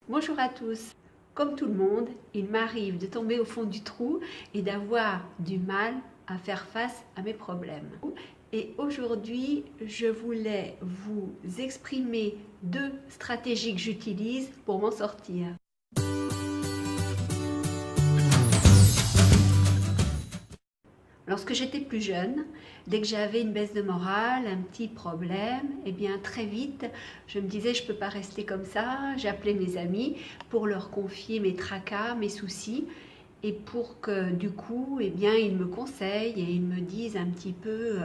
Bonjour à tous. Comme tout le monde, il m'arrive de tomber au fond du trou et d'avoir du mal à faire face à mes problèmes. Et aujourd'hui, je voulais vous exprimer 2 stratégies que j'utilise pour m'en sortir. Lorsque j'étais plus jeune, dès que j'avais une baisse de morale, un petit problème, eh bien très vite, je me disais je ne peux pas rester comme ça. J'appelais mes amis pour leur confier mes tracas, mes soucis, et pour que du coup, eh bien, ils me conseillent et ils me disent un petit peu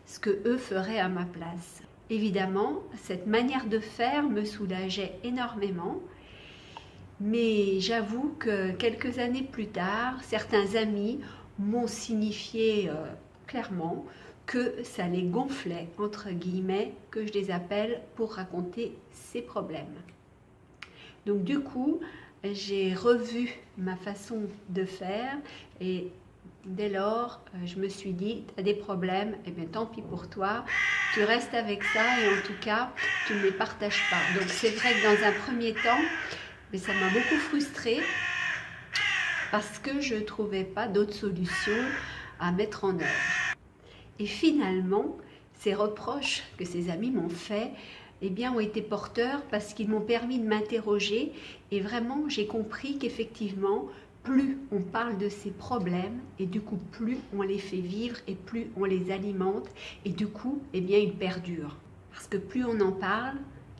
ce que eux feraient à ma place. Évidemment, cette manière de faire me soulageait énormément. Mais j'avoue que quelques années plus tard, certains amis m'ont signifié clairement que ça les gonflait, entre guillemets, que je les appelle pour raconter ces problèmes. Donc du coup, j'ai revu ma façon de faire et dès lors, je me suis dit, tu as des problèmes, eh bien tant pis pour toi, tu restes avec ça et en tout cas, tu ne les partages pas. Donc c'est vrai que dans un premier temps, mais ça m'a beaucoup frustrée parce que je ne trouvais pas d'autres solutions à mettre en œuvre. Et finalement, ces reproches que ces amis m'ont faits eh bien, ont été porteurs parce qu'ils m'ont permis de m'interroger et vraiment j'ai compris qu'effectivement, plus on parle de ces problèmes et du coup plus on les fait vivre et plus on les alimente et du coup eh bien, ils perdurent. Parce que plus on en parle,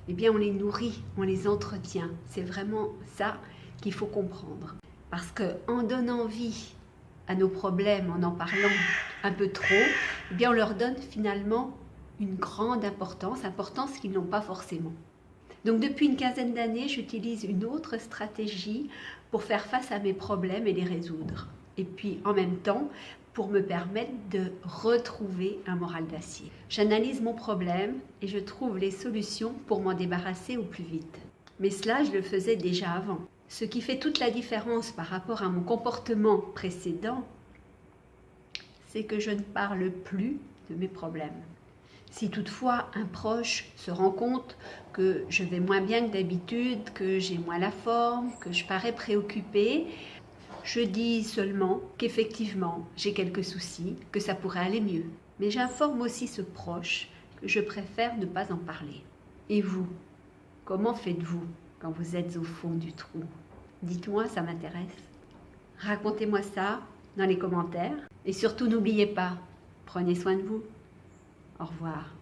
eh bien, on les nourrit, on les entretient. C'est vraiment ça qu'il faut comprendre. Parce qu'en donnant vie à nos problèmes, en parlant un peu trop, eh bien, on leur donne finalement une grande importance qu'ils n'ont pas forcément. Donc depuis une quinzaine d'années, j'utilise une autre stratégie pour faire face à mes problèmes et les résoudre. Et puis en même temps, pour me permettre de retrouver un moral d'acier. J'analyse mon problème et je trouve les solutions pour m'en débarrasser au plus vite. Mais cela, je le faisais déjà avant. Ce qui fait toute la différence par rapport à mon comportement précédent, c'est que je ne parle plus de mes problèmes. Si toutefois un proche se rend compte que je vais moins bien que d'habitude, que j'ai moins la forme, que je parais préoccupée, je dis seulement qu'effectivement j'ai quelques soucis, que ça pourrait aller mieux. Mais j'informe aussi ce proche que je préfère ne pas en parler. Et vous, comment faites-vous quand vous êtes au fond du trou? Dites-moi, ça m'intéresse. Racontez-moi ça dans les commentaires. Et surtout, n'oubliez pas, prenez soin de vous. Au revoir.